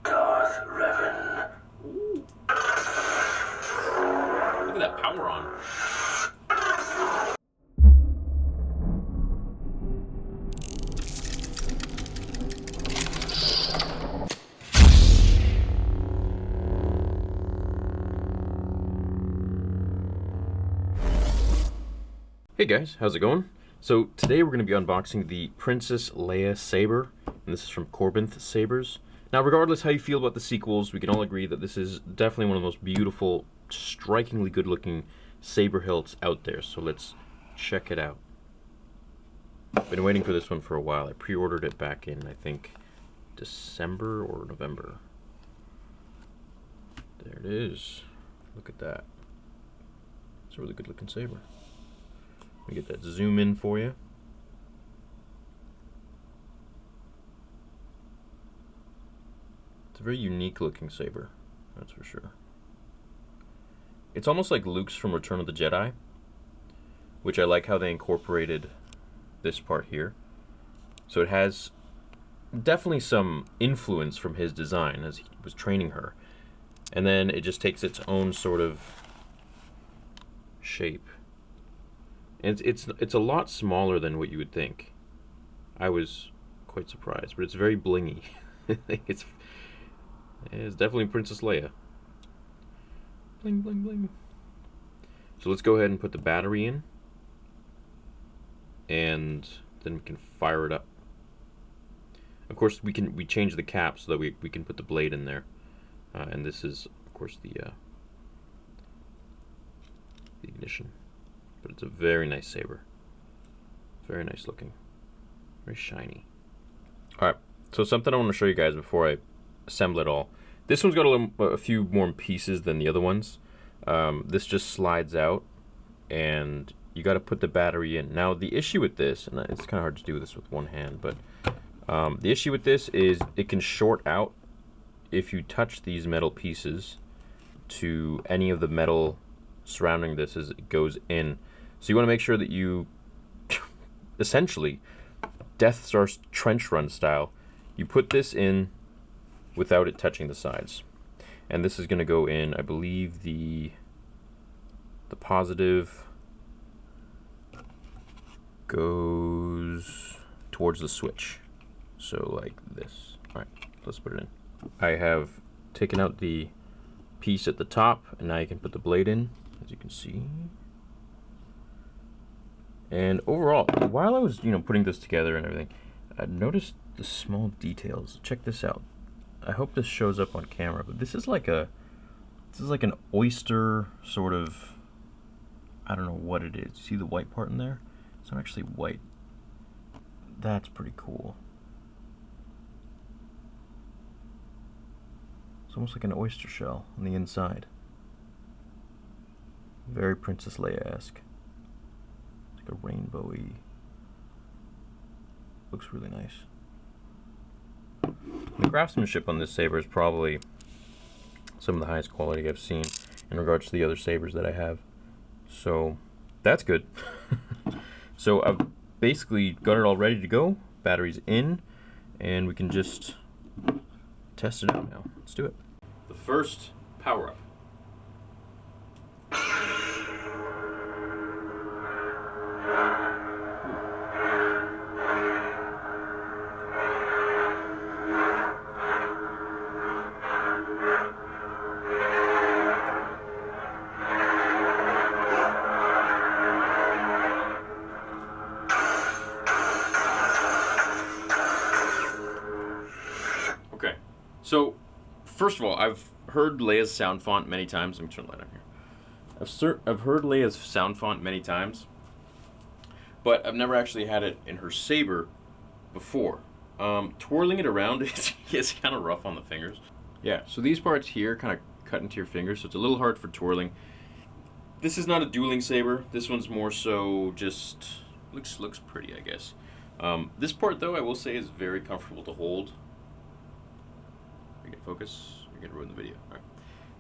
Darth Revan. Ooh. Look at that power on. Hey guys, how's it going? So today we're going to be unboxing the Princess Leia Saber, and this is from Corbinth Sabers. Now regardless how you feel about the sequels, we can all agree that this is definitely one of the most beautiful, strikingly good looking saber hilts out there, so let's check it out. I've been waiting for this one for a while. I pre-ordered it back in, I think, December or November. There it is. Look at that. It's a really good looking saber. Let me get that zoom in for you. It's a very unique looking saber, that's for sure. It's almost like Luke's from Return of the Jedi, which I like how they incorporated this part here. So it has definitely some influence from his design as he was training her. And then it just takes its own sort of shape. And it's a lot smaller than what you would think. I was quite surprised, but it's very blingy. it's definitely Princess Leia. Bling, bling, bling. So let's go ahead and put the battery in, and then we can fire it up. Of course, we change the cap so that we can put the blade in there, and this is of course the ignition. But it's a very nice saber. Very nice looking. Very shiny. Alright, so something I want to show you guys before I assemble it all. This one's got a few more pieces than the other ones. This just slides out, and you got to put the battery in. Now, the issue with this, and it's kind of hard to do this with one hand, but the issue with this is it can short out if you touch these metal pieces to any of the metal surrounding this as it goes in. So you want to make sure that you, essentially, Death Star trench run style, you put this in without it touching the sides. And this is going to go in, I believe, the positive goes towards the switch. So like this. Alright, let's put it in. I have taken out the piece at the top, and now you can put the blade in, as you can see. And overall, while I was, putting this together and everything, I noticed the small details. Check this out. I hope this shows up on camera, but this is like an oyster sort of, I don't know what it is. See the white part in there? It's not actually white. That's pretty cool. It's almost like an oyster shell on the inside. Very Princess Leia-esque. It's like a rainbowy. Looks really nice. The craftsmanship on this saber is probably some of the highest quality I've seen in regards to the other sabers that I have. So that's good. So I've basically got it all ready to go. Battery's in, and we can just test it out now. Let's do it. The first power-up. Okay, so first of all, I've heard Leia's sound font many times. Let me turn the light on here. I've heard Leia's sound font many times, but I've never actually had it in her saber before. Twirling it around is kind of rough on the fingers. Yeah, so these parts here kind of cut into your fingers, so it's a little hard for twirling. This is not a dueling saber. This one's more so just looks pretty, I guess. This part, though, I will say is very comfortable to hold. Are you gonna focus? You're gonna ruin the video. All right.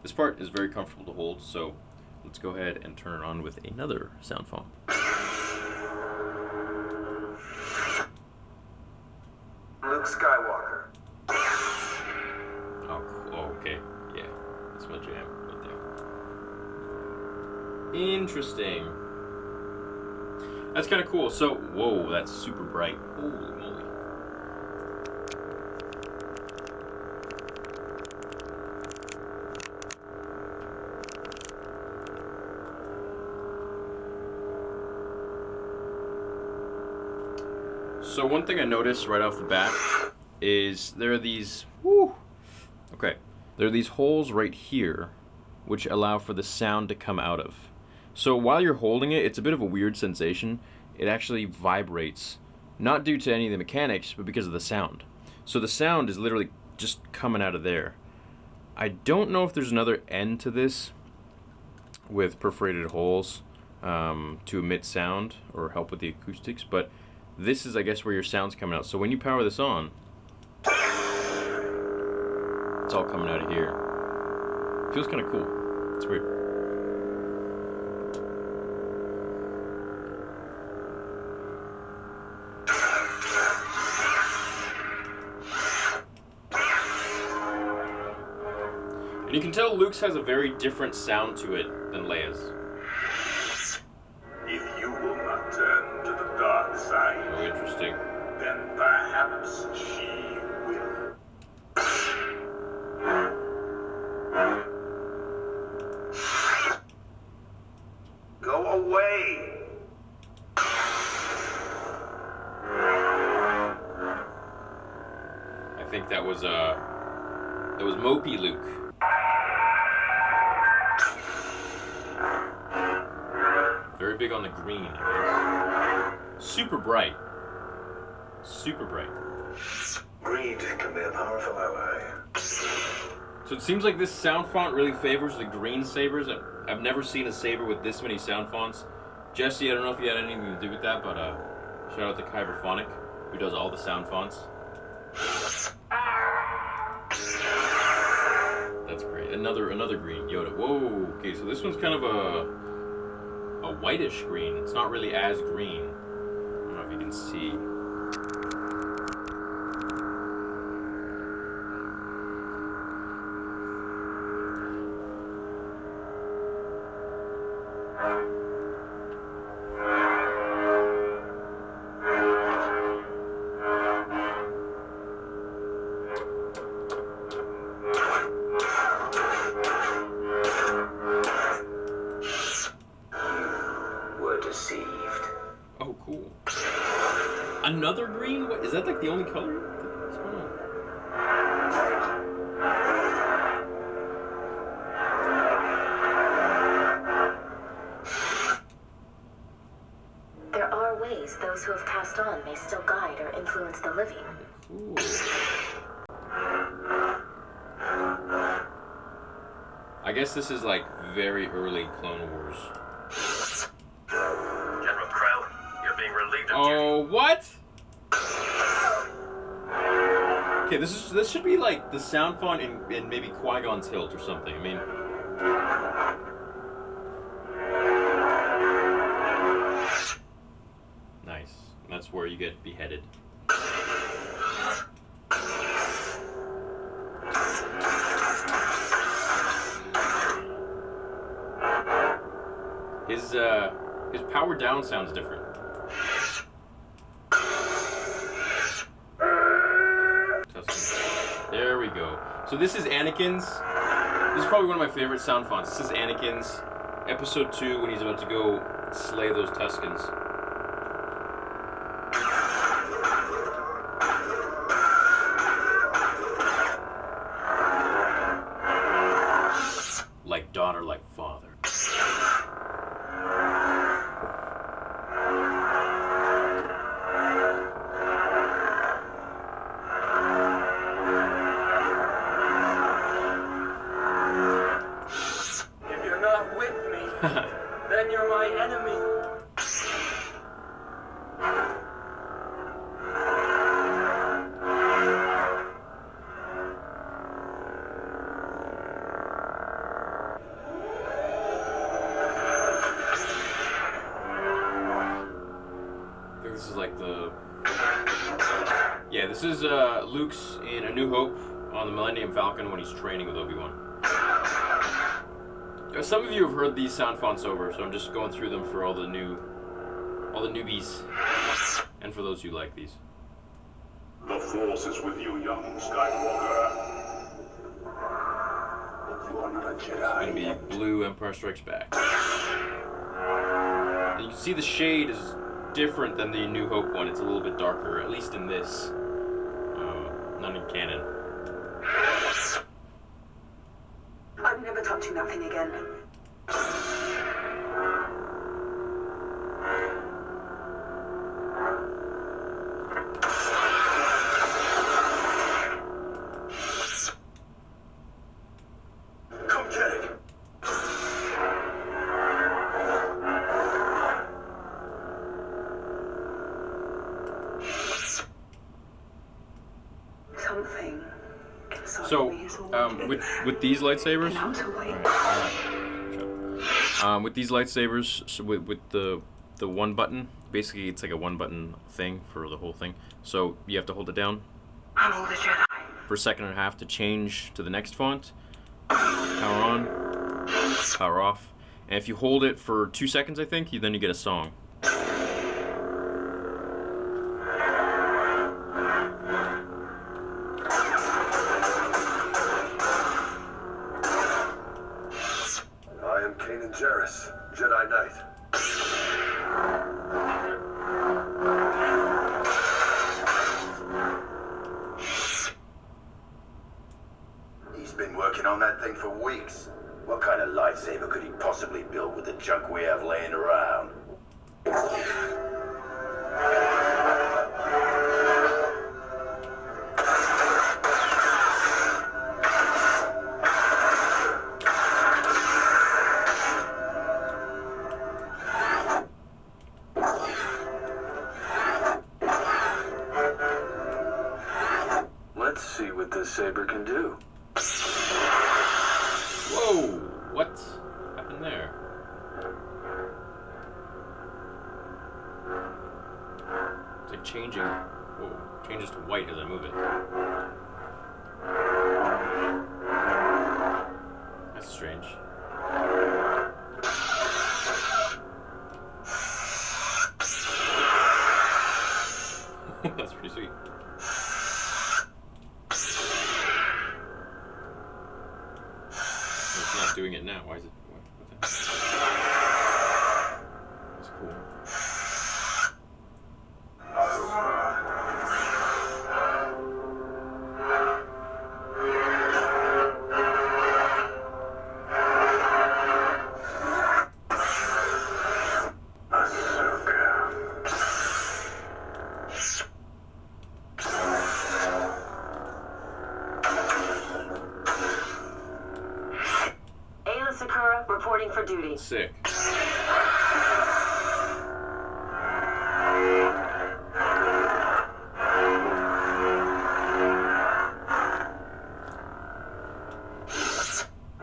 This part is very comfortable to hold, so let's go ahead and turn it on with another sound font. Luke Skywalker. Oh, okay. Yeah, that's my jam right there. Interesting. That's kind of cool. So, whoa, that's super bright. Holy moly. So one thing I noticed right off the bat is there are these, there are these holes right here which allow for the sound to come out of. So while you're holding it, it's a bit of a weird sensation. It actually vibrates, not due to any of the mechanics, but because of the sound. So the sound is literally just coming out of there. I don't know if there's another end to this with perforated holes to emit sound or help with the acoustics, but this is, I guess, where your sound's coming out. So when you power this on, it's all coming out of here. Feels kind of cool. It's weird. And you can tell Luke's has a very different sound to it than Leia's. If you will not turn to the dark side, Oh, interesting. then perhaps she will. Go away. I think that was Mopey Luke. Very big on the green, I guess. Super bright. Super bright. Greed can be a powerful ally. So it seems like this sound font really favors the green sabers. I've never seen a saber with this many sound fonts. Jesse, I don't know if you had anything to do with that, but shout out to Kyberphonic, who does all the sound fonts. That's great. Another green Yoda. Whoa. Okay, so this one's kind of a whitish green. It's not really as green. I don't know if you can see. Oh, cool. Another green? What, is that like the only color? What's going on? There are ways those who have passed on may still guide or influence the living. Cool. I guess this is like very early Clone Wars. General Krell, you're being relieved of duty. Oh, what? Okay, this should be like the sound font in maybe Qui-Gon's hilt or something. I mean, nice. That's where you get beheaded. His power down sounds different. There we go. So this is Anakin's. This is probably one of my favorite sound fonts. This is Anakin's episode 2 when he's about to go slay those Tuskens. Like daughter, like father. If you're not with me, then you're my enemy. Okay, this is Luke's in A New Hope on the Millennium Falcon when he's training with Obi-Wan. Some of you have heard these sound fonts over, so I'm just going through them for all the newbies, and for those who like these. The Force is with you, young Skywalker. You are not a It's Jedi. going to be blue Empire Strikes Back. And you can see the shade is different than the New Hope one. It's a little bit darker, at least in this. Not in canon. I'm never touching that thing again. Come get it. Something. So, with these lightsabers, with these lightsabers, so with the one button, basically it's like a one button thing for the whole thing. So you have to hold it down I'm all the Jedi. for a second and a half to change to the next font. Power on, power off, and if you hold it for 2 seconds, I think, then you get a song. I am Kanan Jarrus, Jedi Knight. He's been working on that thing for weeks. What kind of lightsaber could he possibly build with the junk we have laying around? Let's see what this saber can do. Whoa! What happened there? It's like changing. Whoa! Changes to white as I move it. That's strange. That's pretty sweet. It's not doing it now. Why is it? What the? That's cool. Ayla Sakura reporting for duty. Sick.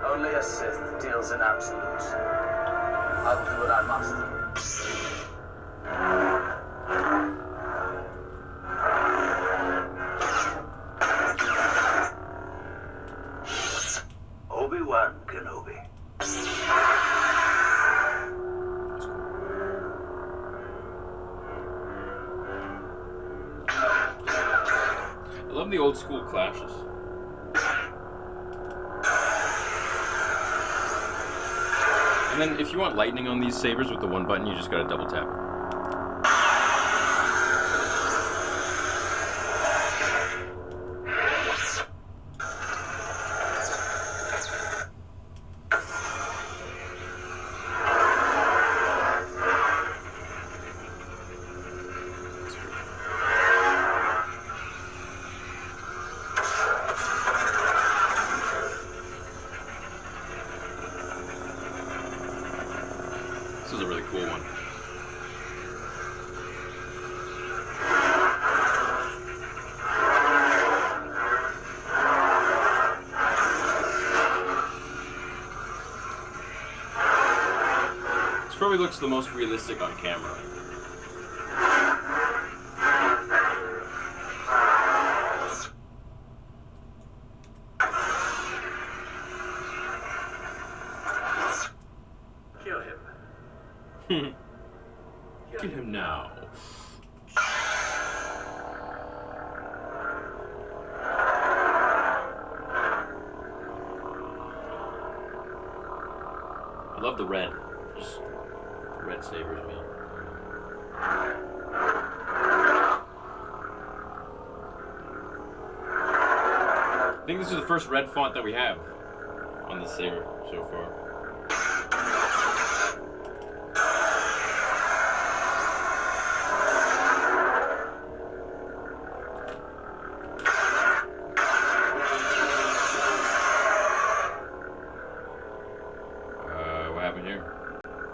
Only a Sith deals in absolutes. I'll do what I must. Obi-Wan Kenobi. I love the old school clashes. And then if you want lightning on these sabers with the one button, you just gotta double tap. This is a really cool one. This probably looks the most realistic on camera. Kill him now. I love the red. Just red sabers, man. I think this is the first red font that we have on this saber so far. What happened here?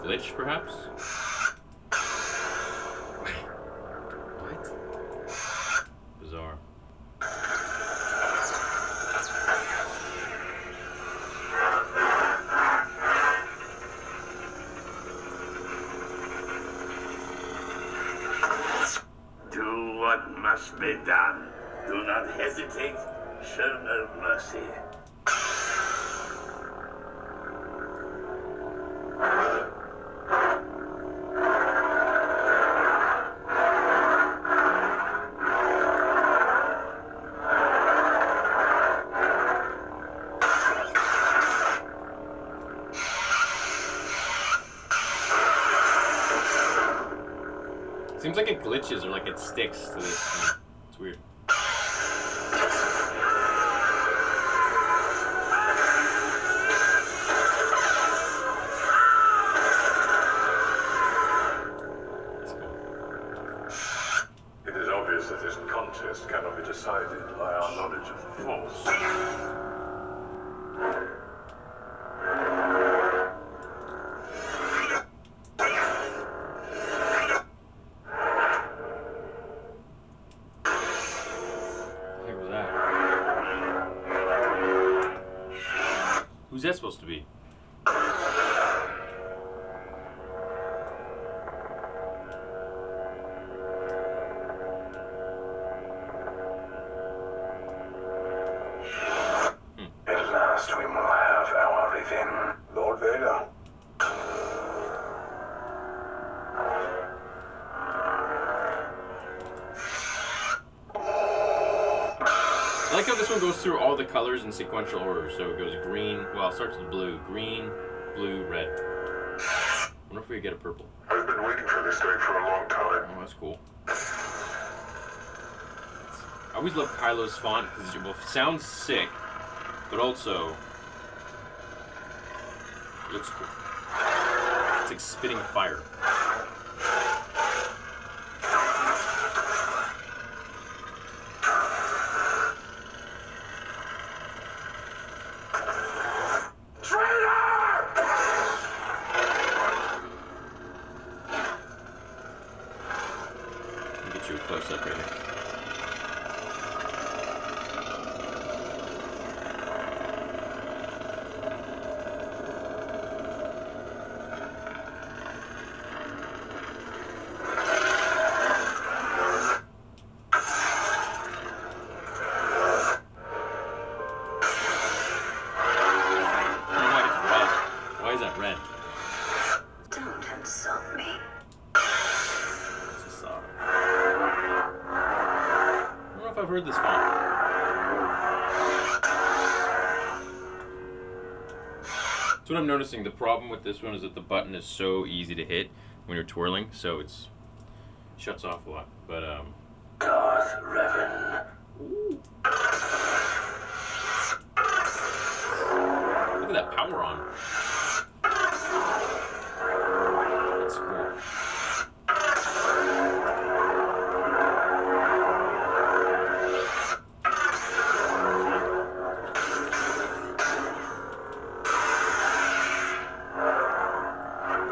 Glitch, perhaps? What? Bizarre. Do what must be done. Do not hesitate. Show no mercy. Seems like it glitches or like it sticks to this. It's weird. That's cool. It is obvious that this contest cannot be decided by our knowledge of the Force. Who's that supposed to be? At last we will have our revenge, Lord Vader. I like how this one goes through all the colors in sequential order. So it goes green, well, it starts with blue. Green, blue, red. I wonder if we get a purple. I've been waiting for this day for a long time. Oh, that's cool. I always love Kylo's font because it sounds sick, but also it looks cool. It's like spitting fire. Get you a close up right here. Why is that red? Don't insult me. It's a song. I don't know if I've heard this font. That's what I'm noticing. The problem with this one is that the button is so easy to hit when you're twirling, so it shuts off a lot. But Darth Revan. look at that power on. That's cool.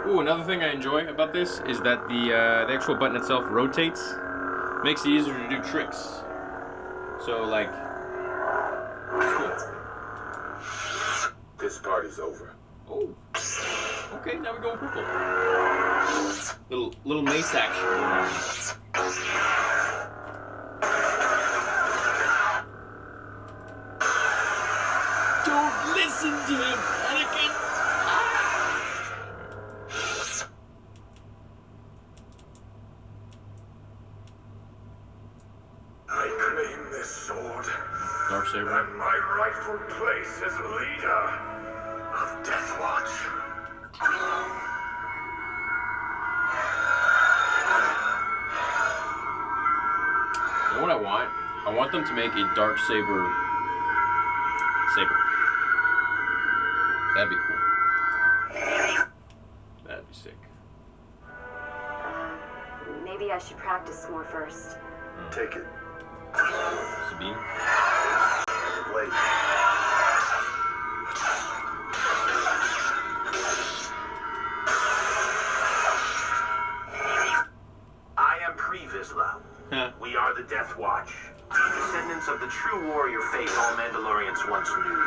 Ooh, another thing I enjoy about this is that the actual button itself rotates, makes it easier to do tricks. So like, it's cool. This party's over. Oh, okay, now we go purple. Little mace action. Don't listen to him, Anakin. this sword Darksaber. and my rightful place as leader of Deathwatch. You know what I want? I want them to make a Darksaber saber. That'd be cool. That'd be sick. Maybe I should practice more first. Take it. Sabine? Blade. I am Pre-Vizsla. We are the Death Watch, descendants of the true warrior faith all Mandalorians once knew.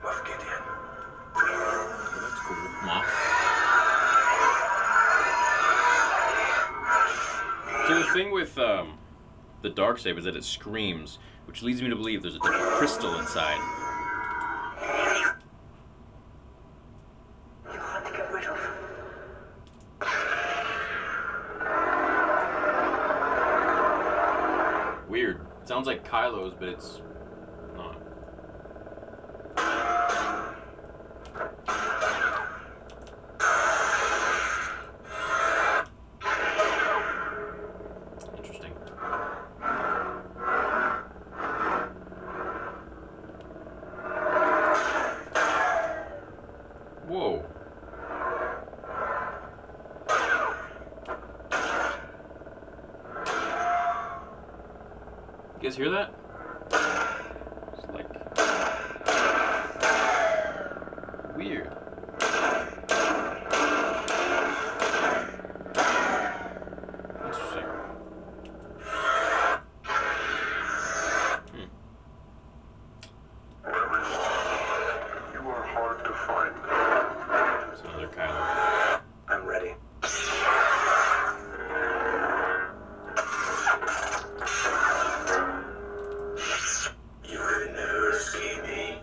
Moff Gideon. That's cool. Moff. So the thing with the Darksaber is that it screams, which leads me to believe there's a different crystal inside. You hard to get rid of. Weird. Sounds like Kylo's, but it's not. Interesting. Whoa. You guys hear that? It's like weird. Interesting. You are hard to find. It's another Kylo. I'm ready. You could never escape me.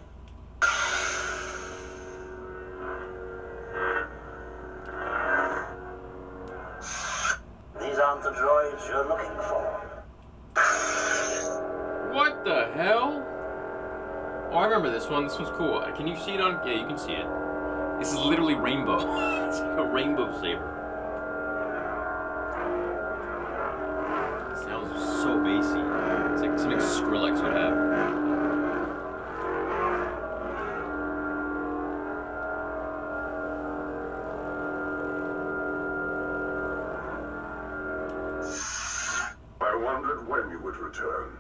These aren't the droids you're looking for. What the hell? Oh, I remember this one. This one's cool. Can you see it on? Yeah, you can see it. This is literally rainbow. It's like a rainbow saber. It sounds so bassy. It's like something Skrillex would have. I wondered when you would return.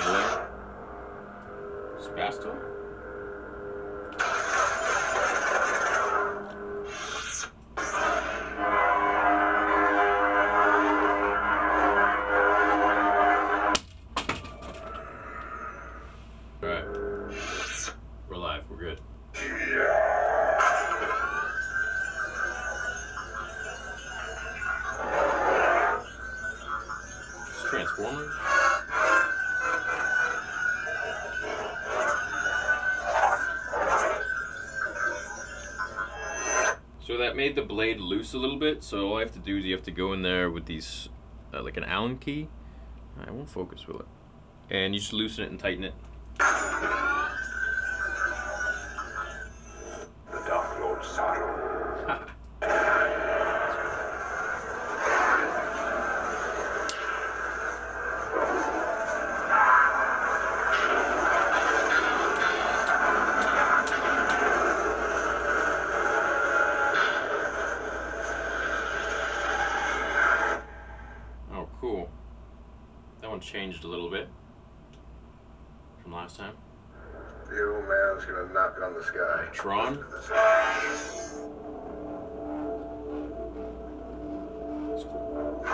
Yellow. Spastel? Alright. We're live. We're good. Transformers? So that made the blade loose a little bit, so all I have to do is you have to go in there with these, like an Allen key. I won't focus, will it? And you just loosen it and tighten it. The Dark Lord Saddle. Oh, cool. That one changed a little bit from last time. The old man's gonna knock on the sky. Tron? That's cool.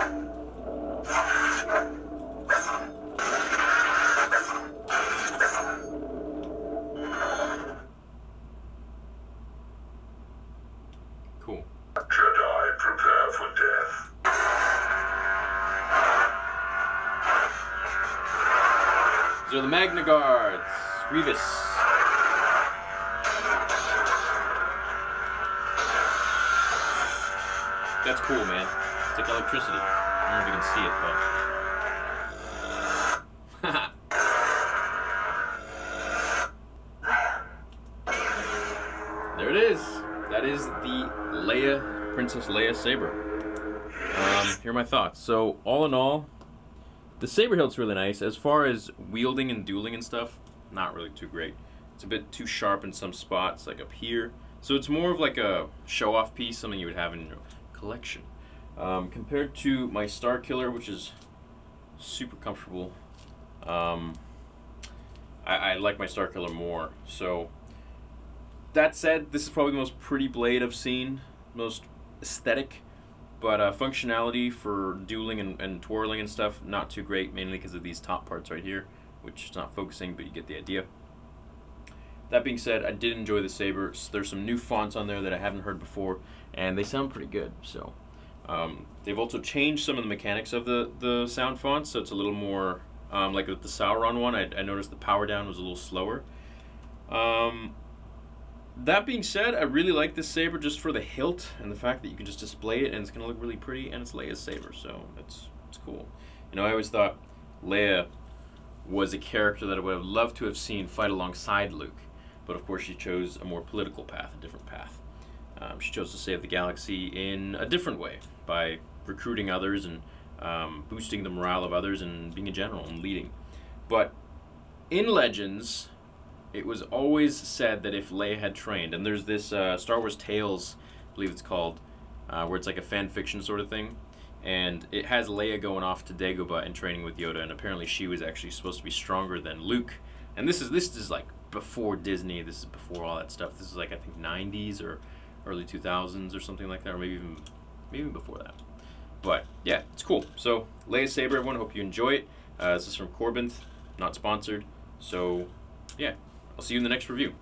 Cool. Jedi, prepare for death. So the Magna Guards. Grievous. That's cool, man. It's like electricity. I don't know if you can see it, but... There it is. That is the Leia, Princess Leia saber. Here are my thoughts. So, all in all, the saber hilt's really nice. As far as wielding and dueling and stuff, not really too great. It's a bit too sharp in some spots, like up here. So it's more of like a show-off piece, something you would have in your collection. Compared to my Star Killer, which is super comfortable, I like my Star Killer more. So, that said, this is probably the most pretty blade I've seen, most aesthetic. But functionality for dueling and twirling and stuff, not too great, mainly because of these top parts right here, which is not focusing, but you get the idea. That being said, I did enjoy the saber. There's some new fonts on there that I haven't heard before, and they sound pretty good. So they've also changed some of the mechanics of the sound fonts, so it's a little more, like with the Sauron one, I noticed the power down was a little slower. That being said, I really like this saber just for the hilt and the fact that you can just display it and it's going to look really pretty, and it's Leia's saber, so it's cool. You know, I always thought Leia was a character that I would have loved to have seen fight alongside Luke, but of course she chose a more political path, a different path. She chose to save the galaxy in a different way, by recruiting others and boosting the morale of others and being a general and leading. But in Legends, it was always said that if Leia had trained, and there's this Star Wars Tales, I believe it's called, where it's like a fan fiction sort of thing, and it has Leia going off to Dagobah and training with Yoda, and apparently she was actually supposed to be stronger than Luke. And this is like before Disney, this is before all that stuff. This is like, I think, 90s or early 2000s or something like that, or maybe even before that. But yeah, it's cool. So Leia saber, everyone, hope you enjoy it. This is from Corbin, not sponsored. So yeah. I'll see you in the next review.